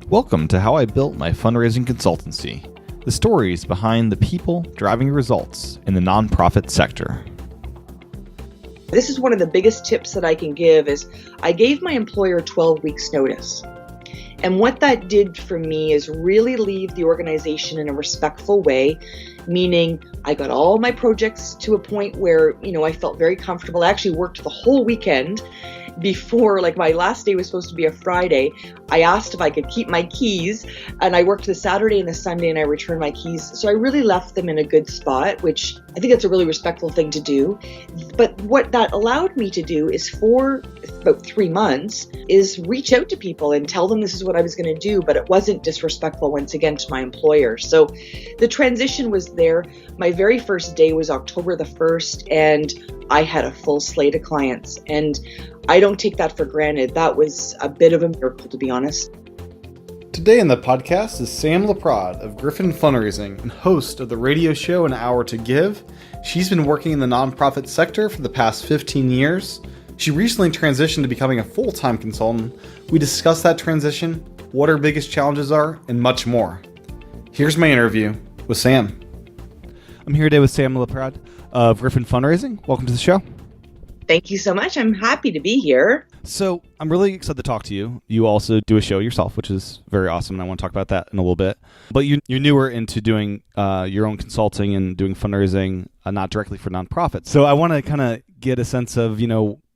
Welcome to How I Built My Fundraising Consultancy, the stories behind the people driving results in the nonprofit sector. This is one of the biggest tips that I can give is I gave my employer 12 weeks notice. And what that did for me is really leave the organization in a respectful way, meaning I got all my projects to a point where, I felt very comfortable. I actually worked the whole weekend before, my last day was supposed to be a Friday. I asked if I could keep my keys, and I worked the Saturday and the Sunday, and I returned my keys. So I really left them in a good spot, which I think that's a really respectful thing to do. But what that allowed me to do is for about 3 months is reach out to people and tell them this is what I was going to do, but it wasn't disrespectful once again to my employer. So the transition was there. My very first day was October the 1st, and I had a full slate of clients. And I don't take that for granted. That was a bit of a miracle, to be honest. Today in the podcast is Sam Laprade of Gryphon Fundraising and host of the radio show An Hour to Give. She's been working in the nonprofit sector for the past 15 years. She recently transitioned to becoming a full-time consultant. We discuss that transition, what her biggest challenges are, and much more. Here's my interview with Sam. I'm here today with Sam Laprade of Gryphon Fundraising. Welcome to the show. Thank you so much. I'm happy to be here. So I'm really excited to talk to you. You also do a show yourself, which is very awesome, and I want to talk about that in a little bit. But you're newer into doing your own consulting and doing fundraising, not directly for nonprofits. So I want to kind of get a sense of,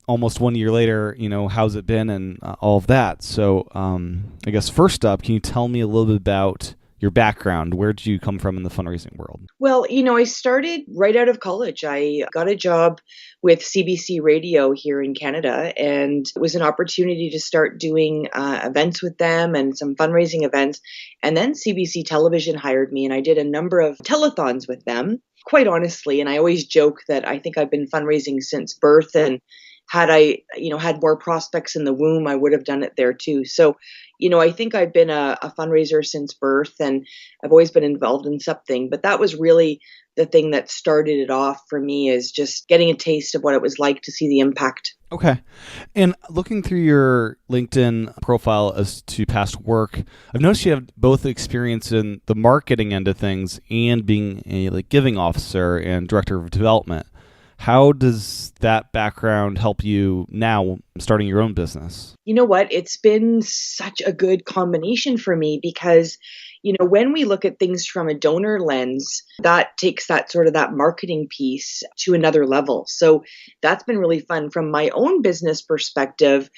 almost 1 year later, how's it been and all of that. So I guess first up, can you tell me a little bit about your background? Where did you come from in the fundraising world? Well, I started right out of college. I got a job with CBC Radio here in Canada, and it was an opportunity to start doing events with them and some fundraising events. And then CBC Television hired me, and I did a number of telethons with them, quite honestly. And I always joke that I think I've been fundraising since birth, and had I, had more prospects in the womb, I would have done it there too. So, I think I've been a fundraiser since birth, and I've always been involved in something. But that was really the thing that started it off for me, is just getting a taste of what it was like to see the impact. Okay. And looking through your LinkedIn profile as to past work, I've noticed you have both experience in the marketing end of things and being a giving officer and director of development. How does that background help you now starting your own business? You know what? It's been such a good combination for me because, when we look at things from a donor lens, that takes that marketing piece to another level. So that's been really fun. From my own business perspective,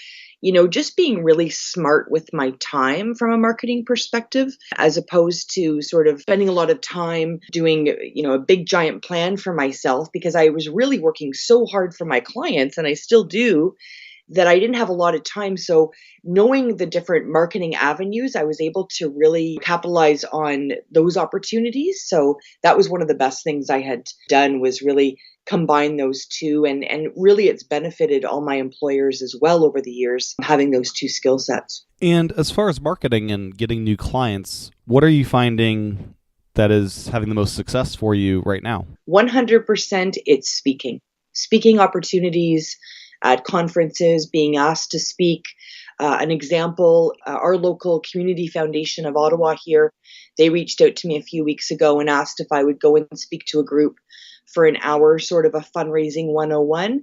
just being really smart with my time from a marketing perspective, as opposed to sort of spending a lot of time doing, a big giant plan for myself, because I was really working so hard for my clients, and I still do, that I didn't have a lot of time. So knowing the different marketing avenues, I was able to really capitalize on those opportunities. So that was one of the best things I had done, was really combine those two. And really it's benefited all my employers as well over the years, having those two skill sets. And as far as marketing and getting new clients, what are you finding that is having the most success for you right now? 100% it's speaking opportunities at conferences, being asked to speak. An example, our local community foundation of Ottawa here, they reached out to me a few weeks ago and asked if I would go and speak to a group for an hour, sort of a fundraising 101.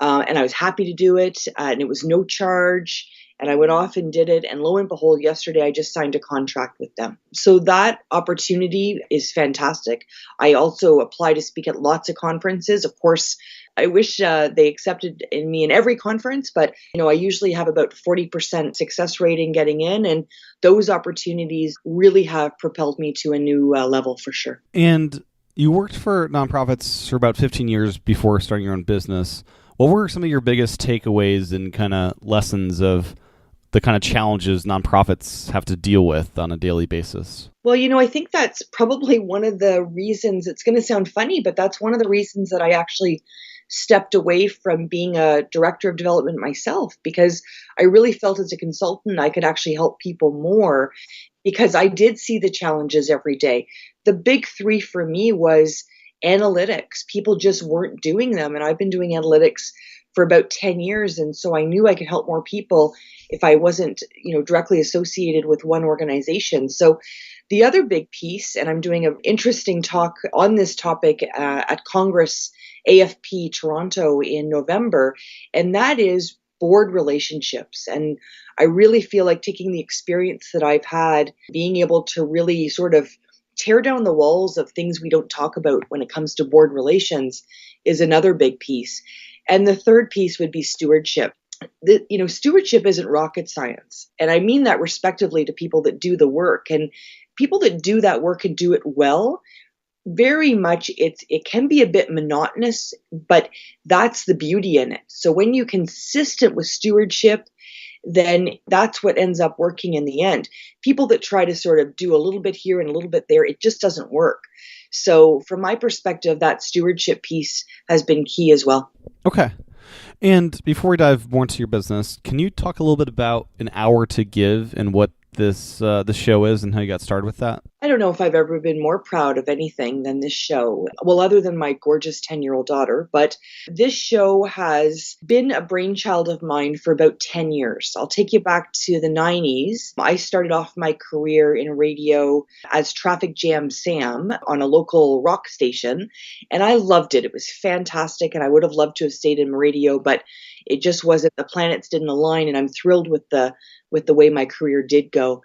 And I was happy to do it, and it was no charge. And I went off and did it. And lo and behold, yesterday I just signed a contract with them. So that opportunity is fantastic. I also apply to speak at lots of conferences. Of course, I wish they accepted me in every conference, but I usually have about 40% success rate in getting in, and those opportunities really have propelled me to a new level for sure. And you worked for nonprofits for about 15 years before starting your own business. What were some of your biggest takeaways and kind of lessons of the kind of challenges nonprofits have to deal with on a daily basis? Well, I think that's probably one of the reasons. It's going to sound funny, but that's one of the reasons that I actually stepped away from being a director of development myself, because I really felt as a consultant I could actually help people more, because I did see the challenges every day. The big three for me was analytics. People just weren't doing them. And I've been doing analytics for about 10 years. And so I knew I could help more people if I wasn't, directly associated with one organization. So the other big piece, and I'm doing an interesting talk on this topic at Congress AFP Toronto in November, and that is board relationships. And I really feel like taking the experience that I've had, being able to really sort of tear down the walls of things we don't talk about when it comes to board relations is another big piece. And the third piece would be stewardship. Stewardship isn't rocket science. And I mean that respectively to people that do the work. And people that do that work and do it well, very much it can be a bit monotonous, but that's the beauty in it. So when you're consistent with stewardship, then that's what ends up working in the end. People that try to sort of do a little bit here and a little bit there, it just doesn't work. So from my perspective, that stewardship piece has been key as well. Okay. And before we dive more into your business, can you talk a little bit about An Hour to Give and what this show is and how you got started with that? I don't know if I've ever been more proud of anything than this show. Well, other than my gorgeous 10-year-old daughter, but this show has been a brainchild of mine for about 10 years. I'll take you back to the 90s. I started off my career in radio as Traffic Jam Sam on a local rock station, and I loved it. It was fantastic, and I would have loved to have stayed in radio, but it just wasn't, the planets didn't align, and I'm thrilled with the way my career did go.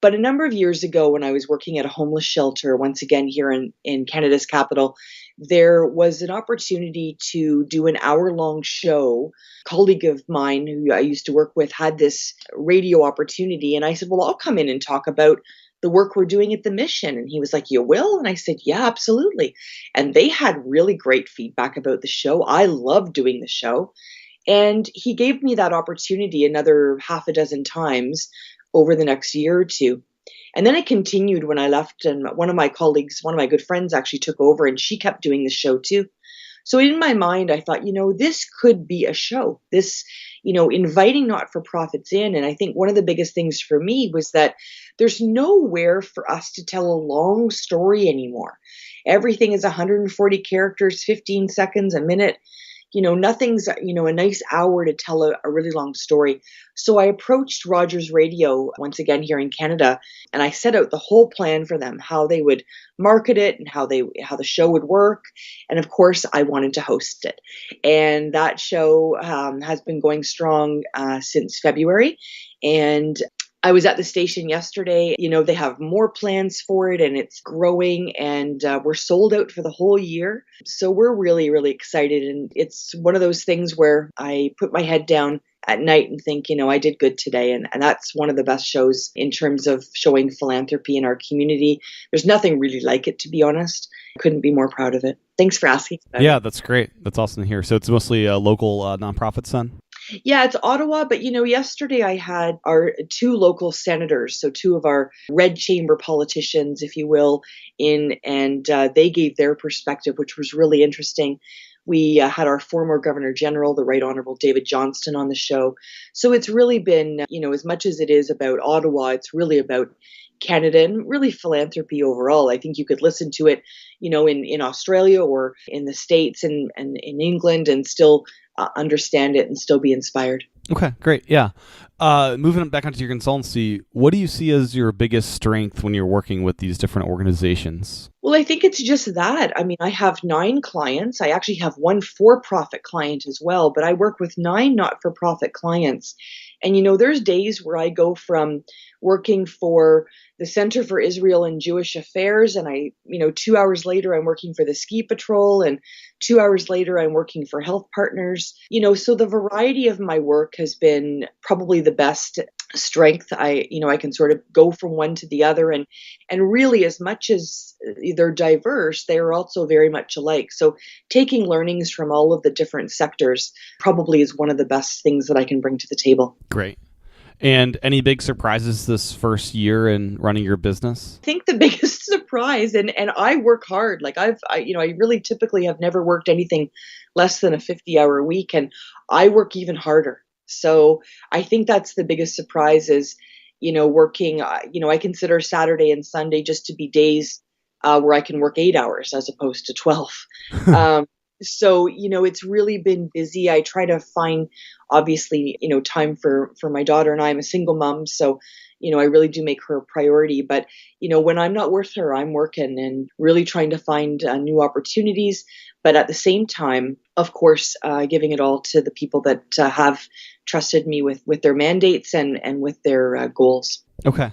But a number of years ago, when I was working at a homeless shelter, once again here in Canada's capital, there was an opportunity to do an hour-long show. A colleague of mine who I used to work with had this radio opportunity, and I said, well, I'll come in and talk about the work we're doing at the mission. And he was like, you will? And I said, yeah, absolutely. And they had really great feedback about the show. I loved doing the show. And he gave me that opportunity another half a dozen times over the next year or two. And then it continued when I left, and one of my colleagues, one of my good friends actually took over, and she kept doing the show too. So in my mind, I thought, this could be a show, this, inviting not-for-profits in. And I think one of the biggest things for me was that there's nowhere for us to tell a long story anymore. Everything is 140 characters, 15 seconds, a minute. Nothing's, a nice hour to tell a really long story. So I approached Rogers Radio once again here in Canada, and I set out the whole plan for them, how they would market it and how the show would work. And of course, I wanted to host it. And that show has been going strong since February. And I was at the station yesterday. They have more plans for it, and it's growing, and we're sold out for the whole year. So we're really, really excited. And it's one of those things where I put my head down at night and think, I did good today. And that's one of the best shows in terms of showing philanthropy in our community. There's nothing really like it, to be honest. I couldn't be more proud of it. Thanks for asking. Yeah, that's great. That's awesome to hear. So it's mostly local nonprofits then? Yeah, it's Ottawa, but yesterday I had our two local senators, so two of our red chamber politicians, if you will, in, and they gave their perspective, which was really interesting. We had our former Governor General, the Right Honourable David Johnston, on the show. So it's really been, as much as it is about Ottawa, it's really about Canada and really philanthropy overall. I think you could listen to it, in Australia or in the States and in England and still understand it and still be inspired. Okay, great. Yeah. Moving back onto your consultancy, what do you see as your biggest strength when you're working with these different organizations? Well, I think it's just that. I mean, I have 9 clients. I actually have one for-profit client as well, but I work with 9 not-for-profit clients. And, there's days where I go from working for the Center for Israel and Jewish Affairs, and 2 hours later, I'm working for the Ski Patrol, and 2 hours later, I'm working for Health Partners. So the variety of my work has been probably the best strength. I can sort of go from one to the other, and really, as much as they're diverse, they are also very much alike. So taking learnings from all of the different sectors probably is one of the best things that I can bring to the table. Great. And any big surprises this first year in running your business? I think the biggest surprise, and I work hard. Like I really typically have never worked anything less than a 50-hour week, and I work even harder. So I think that's the biggest surprise is, working, I consider Saturday and Sunday just to be days where I can work 8 hours as opposed to 12. So, it's really been busy. I try to find, obviously, time for my daughter and I. I'm a single mom. So, I really do make her a priority. But, when I'm not with her, I'm working and really trying to find new opportunities. But at the same time, of course, giving it all to the people that have trusted me with their mandates and with their goals. Okay.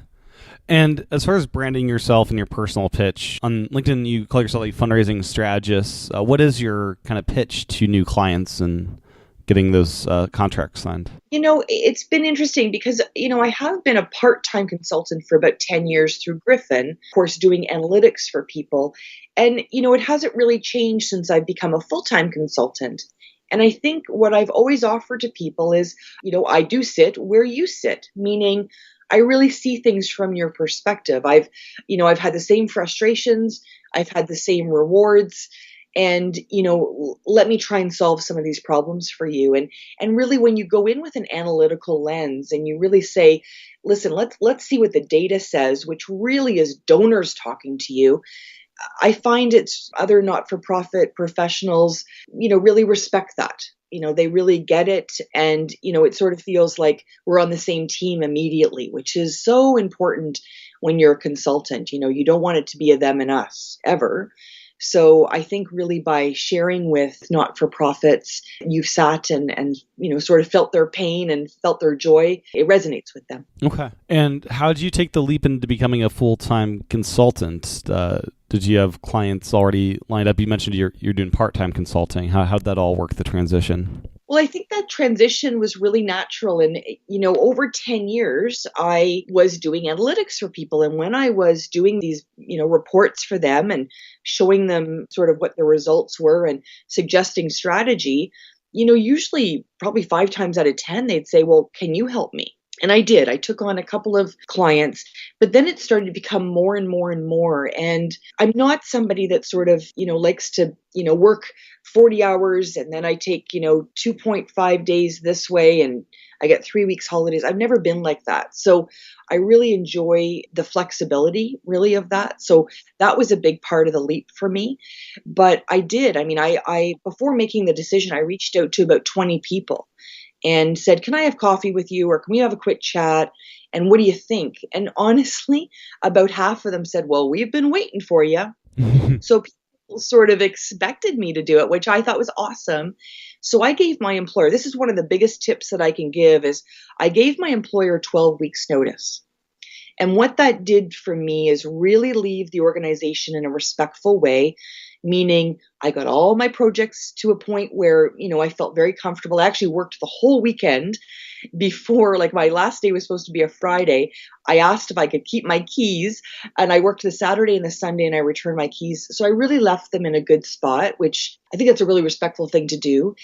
And as far as branding yourself and your personal pitch, on LinkedIn, you call yourself a fundraising strategist. What is your kind of pitch to new clients and getting those contracts signed? It's been interesting because, I have been a part-time consultant for about 10 years through Gryphon, of course, doing analytics for people. And, it hasn't really changed since I've become a full-time consultant. And I think what I've always offered to people is, I do sit where you sit, meaning I really see things from your perspective. I've had the same frustrations. I've had the same rewards. And, let me try and solve some of these problems for you. And really, when you go in with an analytical lens and you really say, listen, let's see what the data says, which really is donors talking to you. I find it's other not-for-profit professionals, really respect that. They really get it. And, it sort of feels like we're on the same team immediately, which is so important when you're a consultant. You don't want it to be a them and us ever. So I think really by sharing with not-for-profits, you've sat and sort of felt their pain and felt their joy. It resonates with them. Okay. And how did you take the leap into becoming a full-time consultant? Did you have clients already lined up? You mentioned you're doing part-time consulting. How'd that all work, the transition? Well, I think that transition was really natural. And, over 10 years, I was doing analytics for people. And when I was doing these, reports for them and showing them sort of what the results were and suggesting strategy, usually probably 5 times out of 10, they'd say, well, can you help me? And I did. I took on a couple of clients, but then it started to become more and more and more. And I'm not somebody that sort of, likes to, work 40 hours and then I take, 2.5 days this way and I get 3 weeks holidays. I've never been like that. So I really enjoy the flexibility really of that. So that was a big part of the leap for me. But I did. I mean, I before making the decision, I reached out to about 20 people and said, can I have coffee with you or can we have a quick chat? And what do you think? And honestly, about half of them said, well, we've been waiting for you. So people sort of expected me to do it, which I thought was awesome. So I gave my employer, this is one of the biggest tips that I can give, is I gave my employer 12 weeks notice. And what that did for me is really leave the organization in a respectful way, meaning I got all my projects to a point where, I felt very comfortable. I actually worked the whole weekend before, like my last day was supposed to be a Friday. I asked if I could keep my keys and I worked the Saturday and the Sunday and I returned my keys. So I really left them in a good spot, which I think that's a really respectful thing to do.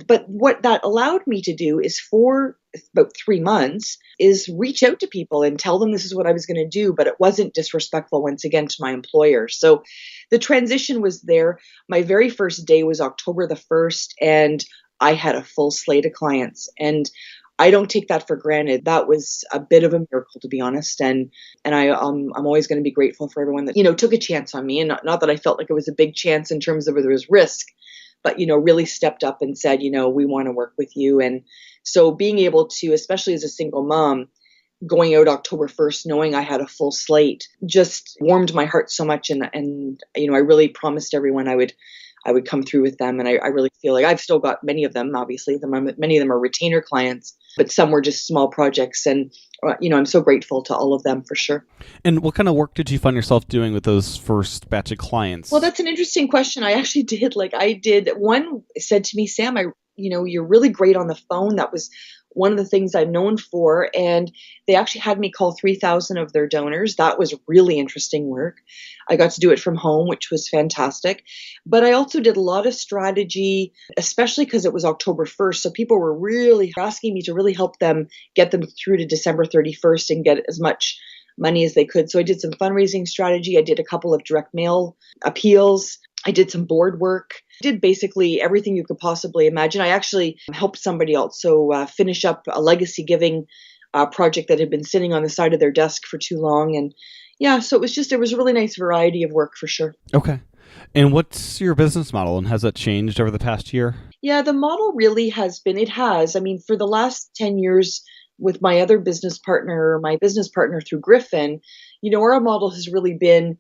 But what that allowed me to do is for about 3 months is reach out to people and tell them this is what I was going to do, but it wasn't disrespectful once again to my employer. So the transition was there. My very first day was October the 1st and I had a full slate of clients and I don't take that for granted. That was a bit of a miracle, to be honest. And I'm always going to be grateful for everyone that, took a chance on me. And not that I felt like it was a big chance in terms of there was risk, but, really stepped up and said, we want to work with you. And so being able to, especially as a single mom, going out October 1st, knowing I had a full slate, just warmed my heart so much. And I really promised everyone I would come through with them. And I really feel like I've still got many of them, obviously. Many of them are retainer clients, but some were just small projects. And, I'm so grateful to all of them for sure. And what kind of work did you find yourself doing with those first batch of clients? Well, that's an interesting question. I actually did. One said to me, Sam, you're really great on the phone. That was one of the things I'm known for. And they actually had me call 3,000 of their donors. That was really interesting work. I got to do it from home, which was fantastic. But I also did a lot of strategy, especially because it was October 1st. So people were really asking me to really help them get them through to December 31st and get as much money as they could. So I did some fundraising strategy. I did a couple of direct mail appeals. I did some board work. I did basically everything you could possibly imagine. I actually helped somebody also finish up a legacy giving project that had been sitting on the side of their desk for too long. And yeah, so it was a really nice variety of work for sure. Okay. And what's your business model, and has that changed over the past year? Yeah, the model really has been, it has. I mean, for the last 10 years with my business partner through Gryphon, our model has really been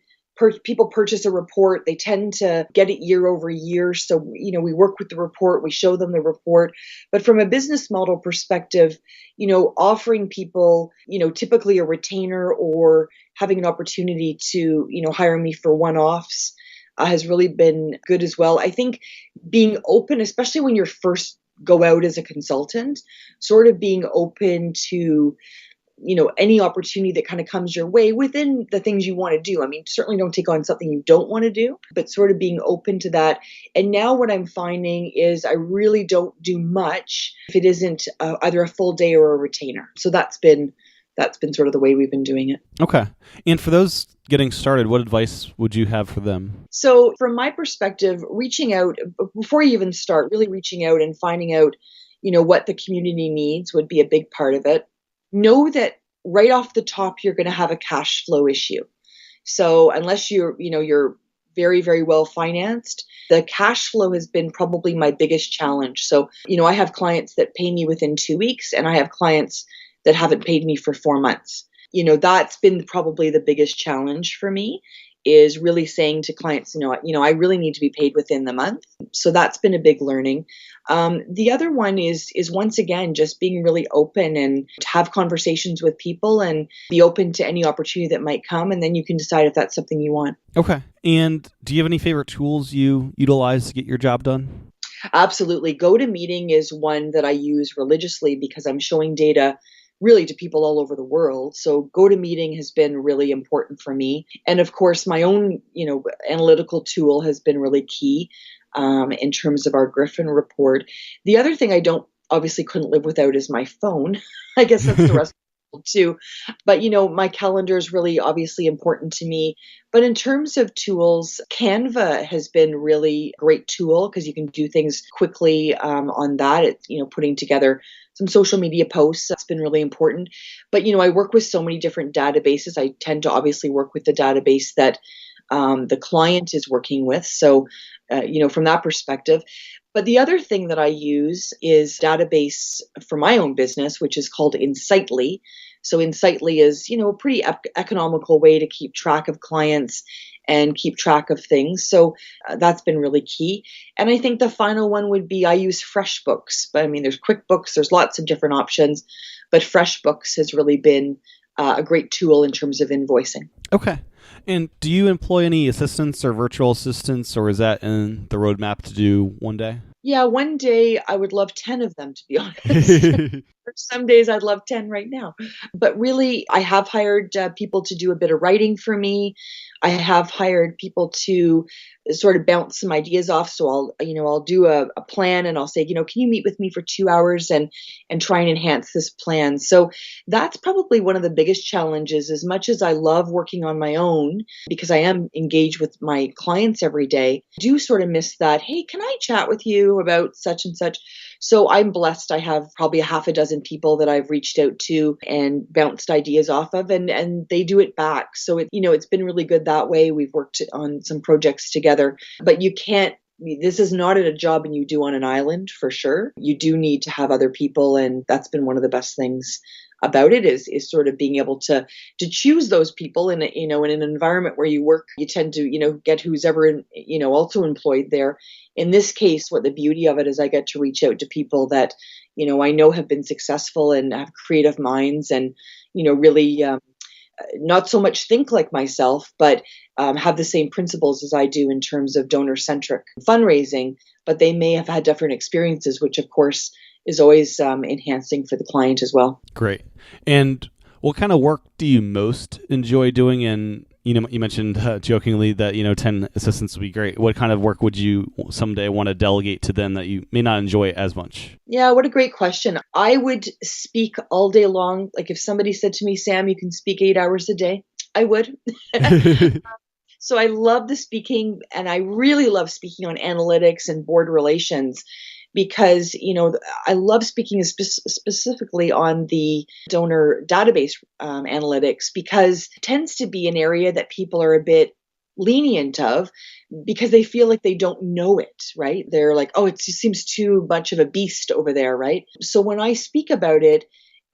people purchase a report. They tend to get it year over year. So, we work with the report, we show them the report. But from a business model perspective, offering people, typically a retainer or having an opportunity to, hire me for one-offs has really been good as well. I think being open, especially when you're first go out as a consultant, sort of being open to, any opportunity that kind of comes your way within the things you want to do. I mean, certainly don't take on something you don't want to do, but sort of being open to that. And now what I'm finding is I really don't do much if it isn't either a full day or a retainer. So that's been sort of the way we've been doing it. Okay. And for those getting started, what advice would you have for them? So from my perspective, reaching out before you even start, really reaching out and finding out, what the community needs would be a big part of it. Know that right off the top, you're going to have a cash flow issue. So unless you're very, very well financed, the cash flow has been probably my biggest challenge. So, I have clients that pay me within 2 weeks, and I have clients that haven't paid me for 4 months. That's been probably the biggest challenge for me, is really saying to clients, I really need to be paid within the month. So that's been a big learning. The other one is once again, just being really open and to have conversations with people and be open to any opportunity that might come. And then you can decide if that's something you want. Okay. And do you have any favorite tools you utilize to get your job done? Absolutely. GoToMeeting is one that I use religiously because I'm showing data really to people all over the world. So GoToMeeting has been really important for me. And of course, my own, analytical tool has been really key in terms of our Gryphon report. The other thing I couldn't live without is my phone. I guess that's the rest of too. But, my calendar is really obviously important to me. But in terms of tools, Canva has been really a great tool because you can do things quickly on that. It's, putting together some social media posts. That's been really important. But, I work with so many different databases. I tend to obviously work with the database that the client is working with. So, from that perspective. But the other thing that I use is database for my own business, which is called Insightly. So Insightly is, a pretty economical way to keep track of clients and keep track of things. So that's been really key. And I think the final one would be I use FreshBooks. But I mean, there's QuickBooks, there's lots of different options, but FreshBooks has really been a great tool in terms of invoicing. Okay. And do you employ any assistants or virtual assistants, or is that in the roadmap to do one day? Yeah, one day I would love 10 of them, to be honest. Some days I'd love 10 right now. But really, I have hired people to do a bit of writing for me. I have hired people to sort of bounce some ideas off. So I'll do a plan and I'll say, can you meet with me for 2 hours and try and enhance this plan? So that's probably one of the biggest challenges. As much as I love working on my own, because I am engaged with my clients every day, I do sort of miss that. Hey, can I chat with you about such and such? So I'm blessed. I have probably a half a dozen people that I've reached out to and bounced ideas off of, and they do it back. So it's been really good that way. We've worked on some projects together, but this is not a job and you do on an island for sure. You do need to have other people, and that's been one of the best things about it is sort of being able to choose those people in an environment where you work. You tend to get who's ever also employed there. In this case, what the beauty of it is, I get to reach out to people that I know have been successful and have creative minds and really not so much think like myself, but have the same principles as I do in terms of donor-centric fundraising, but they may have had different experiences, which of course is always enhancing for the client as well. Great. And what kind of work do you most enjoy doing? And you mentioned jokingly that 10 assistants would be great. What kind of work would you someday want to delegate to them that you may not enjoy as much? Yeah, what a great question. I would speak all day long. Like if somebody said to me, Sam, you can speak 8 hours a day, I would. So I love the speaking, and I really love speaking on analytics and board relations. Because, I love speaking specifically on the donor database analytics, because it tends to be an area that people are a bit lenient of, because they feel like they don't know it, right? They're like, oh, it just seems too much of a beast over there, right? So when I speak about it,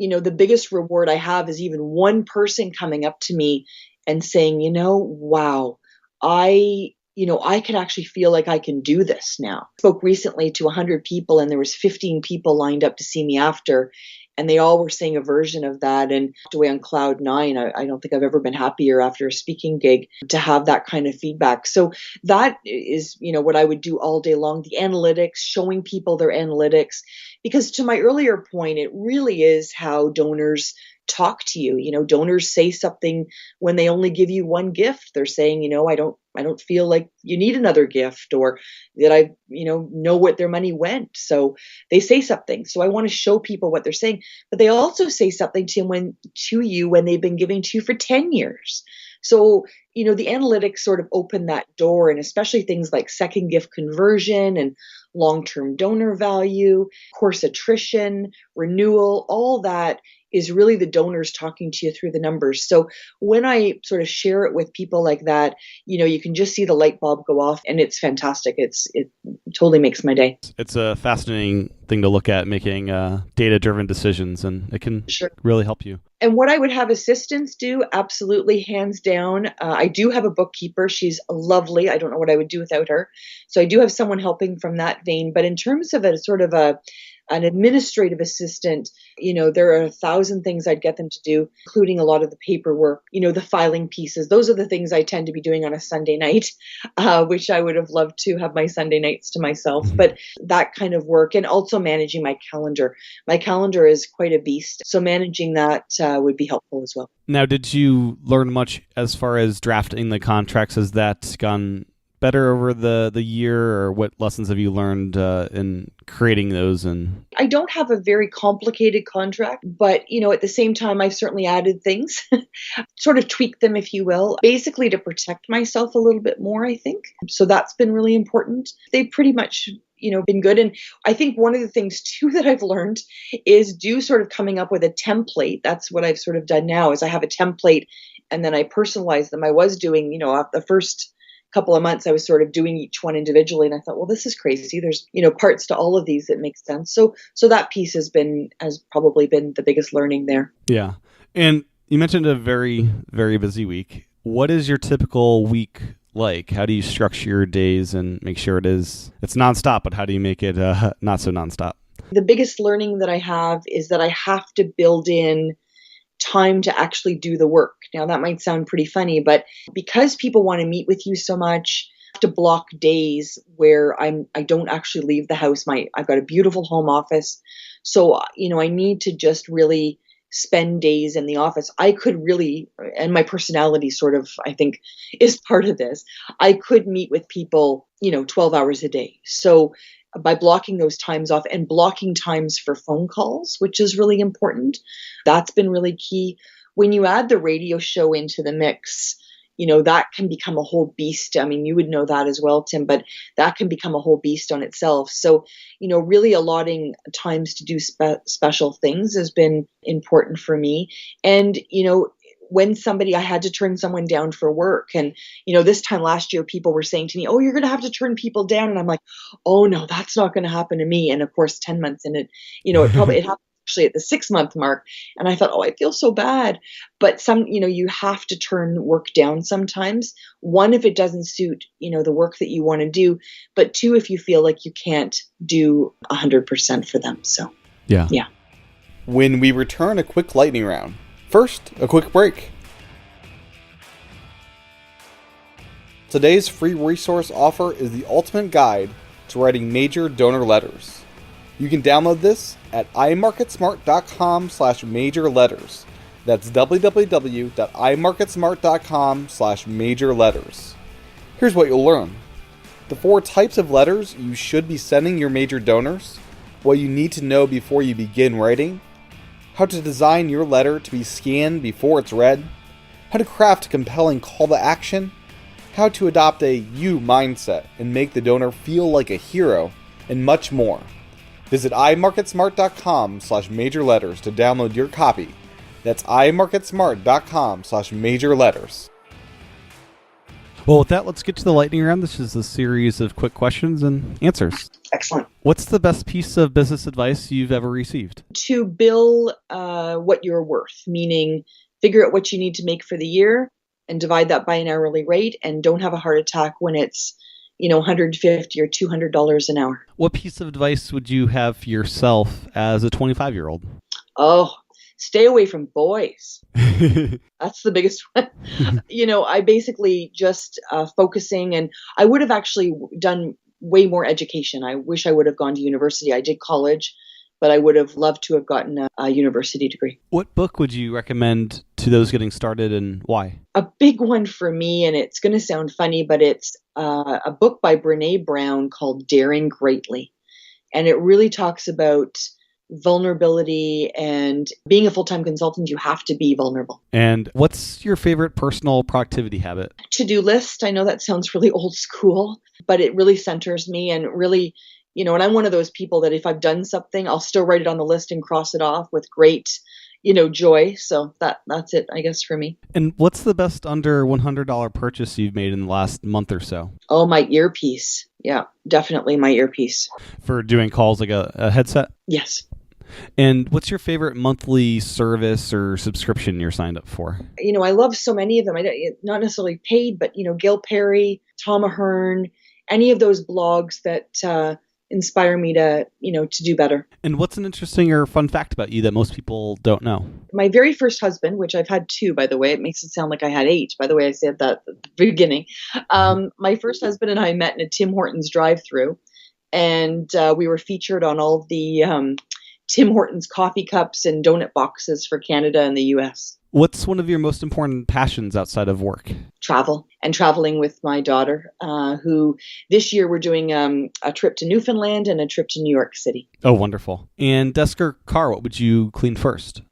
the biggest reward I have is even one person coming up to me and saying, wow, I can actually feel like I can do this now. I spoke recently to 100 people, and there was 15 people lined up to see me after, and they all were saying a version of that, and walked away on cloud nine. I don't think I've ever been happier after a speaking gig to have that kind of feedback. So that is, what I would do all day long, the analytics, showing people their analytics, because to my earlier point, it really is how donors talk to you. Donors say something when they only give you one gift. They're saying, I don't feel like you need another gift, or that I, know what their money went. So they say something. So I want to show people what they're saying, but they also say something to you when they've been giving to you for 10 years. So, the analytics sort of open that door, and especially things like second gift conversion and long-term donor value, course attrition, renewal, all that is really the donors talking to you through the numbers. So when I sort of share it with people like that, you can just see the light bulb go off, and it's fantastic. It totally makes my day. It's a fascinating thing to look at, making data-driven decisions, and it can really help you. And what I would have assistants do, absolutely, hands down. I do have a bookkeeper. She's lovely. I don't know what I would do without her. So I do have someone helping from that vein. But in terms of a sort of an administrative assistant, there are 1,000 things I'd get them to do, including a lot of the paperwork, the filing pieces. Those are the things I tend to be doing on a Sunday night, which I would have loved to have my Sunday nights to myself. But that kind of work, and also managing my calendar. My calendar is quite a beast. So managing that would be helpful as well. Now, did you learn much as far as drafting the contracts? Has that gone better over the year, or what lessons have you learned in creating those? And I don't have a very complicated contract, but at the same time, I've certainly added things, sort of tweaked them, if you will, basically to protect myself a little bit more, I think. So that's been really important. They've pretty much been good. And I think one of the things too that I've learned is sort of coming up with a template. That's what I've sort of done now, is I have a template and then I personalize them. I was doing, the first couple of months I was sort of doing each one individually, and I thought, well, this is crazy. There's parts to all of these that make sense. So that piece has probably been the biggest learning there. Yeah. And you mentioned a very, very busy week. What is your typical week like? How do you structure your days and make sure it's nonstop, but how do you make it not so nonstop? The biggest learning that I have is that I have to build in time to actually do the work. Now that might sound pretty funny, but because people want to meet with you so much, I have to block days where I don't actually leave the house. I've got a beautiful home office. So, I need to just really spend days in the office. I could really, and my personality sort of, I think, is part of this. I could meet with people, 12 hours a day. So by blocking those times off and blocking times for phone calls, which is really important, that's been really key. When you add the radio show into the mix, that can become a whole beast. I mean, you would know that as well, Tim, but that can become a whole beast on itself. So, really allotting times to do special things has been important for me. And, when I had to turn someone down for work, and, this time last year, people were saying to me, oh, you're going to have to turn people down. And I'm like, oh no, that's not going to happen to me. And of course, 10 months in it, it happened actually at the 6-month mark. And I thought, oh, I feel so bad. But you have to turn work down sometimes. One, if it doesn't suit, the work that you want to do, but two, if you feel like you can't do 100% for them. So, yeah. When we return, a quick lightning round. First, a quick break. Today's free resource offer is the ultimate guide to writing major donor letters. You can download this at imarketsmart.com/major letters. That's www.imarketsmart.com/major letters. Here's what you'll learn. The 4 types of letters you should be sending your major donors, what you need to know before you begin writing, how to design your letter to be scanned before it's read, how to craft a compelling call to action, how to adopt a you mindset and make the donor feel like a hero, and much more. Visit imarketsmart.com/major letters to download your copy. That's imarketsmart.com/major letters. Well, with that, let's get to the lightning round. This is a series of quick questions and answers. Excellent. What's the best piece of business advice you've ever received? To bill what you're worth, meaning figure out what you need to make for the year and divide that by an hourly rate, and don't have a heart attack when it's $150 or $200 an hour. What piece of advice would you have for yourself as a 25-year-old? Oh, stay away from boys. That's the biggest one. I basically just focusing, and I would have actually done way more education. I wish I would have gone to university. I did college, but I would have loved to have gotten a university degree. What book would you recommend to those getting started, and why? A big one for me, and it's going to sound funny, but it's a book by Brene Brown called Daring Greatly. And it really talks about vulnerability, and being a full-time consultant, you have to be vulnerable. And what's your favorite personal productivity habit? To-do list. I know that sounds really old school, but it really centers me, and really, and I'm one of those people that if I've done something, I'll still write it on the list and cross it off with great, joy. So that's it, I guess, for me. And what's the best under $100 purchase you've made in the last month or so? Oh, my earpiece. Yeah, definitely my earpiece. For doing calls, like a headset? Yes. And what's your favorite monthly service or subscription you're signed up for? I love so many of them. Not necessarily paid, but, Gil Perry, Tom Ahern, any of those blogs that inspire me to do better. And what's an interesting or fun fact about you that most people don't know? My very first husband, which I've had 2, by the way, it makes it sound like I had 8. By the way, I said that at the beginning. My first husband and I met in a Tim Hortons drive-thru, and we were featured on all the Tim Hortons coffee cups and donut boxes for Canada and the US. What's one of your most important passions outside of work? Travel, and traveling with my daughter, who this year we're doing a trip to Newfoundland and a trip to New York City. Oh, wonderful. And desk or car, what would you clean first?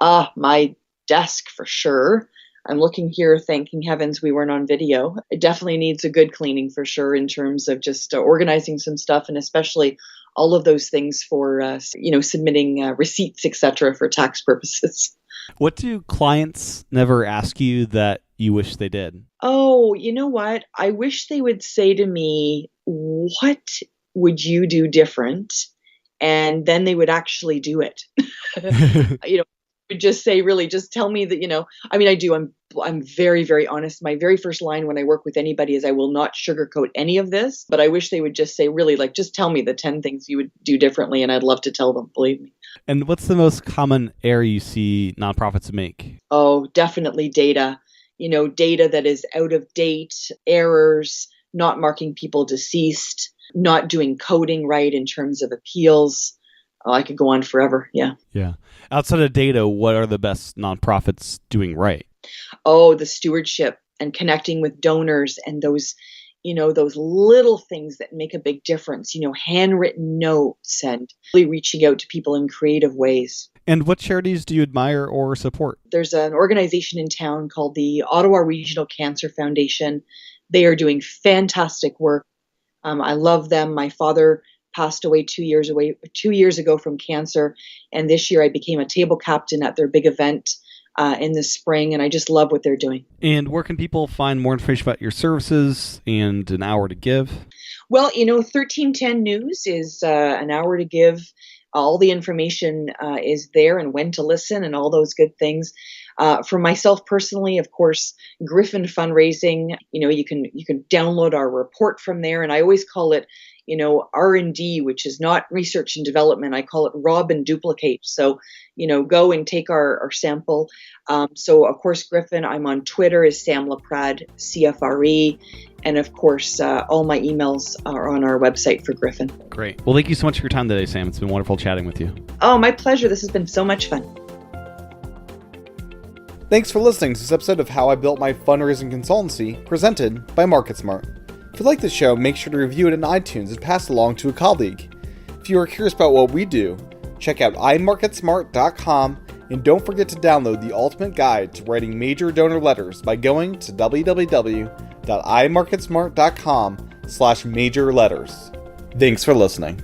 My desk for sure. I'm looking here, thanking heavens we weren't on video. It definitely needs a good cleaning for sure, in terms of just organizing some stuff, and especially all of those things for, submitting receipts, etc. for tax purposes. What do clients never ask you that you wish they did? Oh, you know what? I wish they would say to me, what would you do different? And then they would actually do it. Would just say, really, just tell me that, I do. I'm very, very honest. My very first line when I work with anybody is, I will not sugarcoat any of this, but I wish they would just say, really, just tell me the 10 things you would do differently, and I'd love to tell them, believe me. And what's the most common error you see nonprofits make? Oh, definitely data. Data that is out of date, errors, not marking people deceased, not doing coding right in terms of appeals. Oh, I could go on forever. Yeah. Yeah. Outside of data, what are the best nonprofits doing right? Oh, the stewardship and connecting with donors, and those little things that make a big difference, handwritten notes, and really reaching out to people in creative ways. And what charities do you admire or support? There's an organization in town called the Ottawa Regional Cancer Foundation. They are doing fantastic work. I love them. My father passed away 2 years ago from cancer, and this year I became a table captain at their big event in the spring, and I just love what they're doing. And where can people find more information about your services and an hour to give? Well, 1310 News is an hour to give. All the information is there, and when to listen, and all those good things. For myself personally, of course, Gryphon Fundraising. You can download our report from there, and I always call it, R&D, which is not research and development. I call it rob and duplicate. So, go and take our sample. So, of course, Gryphon, I'm on Twitter as Sam Laprade, CFRE. And, of course, all my emails are on our website for Gryphon. Great. Well, thank you so much for your time today, Sam. It's been wonderful chatting with you. Oh, my pleasure. This has been so much fun. Thanks for listening to this episode of How I Built My Fundraising Consultancy, presented by MarketSmart. If you like the show, make sure to review it in iTunes and pass it along to a colleague. If you are curious about what we do, check out imarketsmart.com, and don't forget to download the ultimate guide to writing major donor letters by going to www.imarketsmart.com/major letters. Thanks for listening.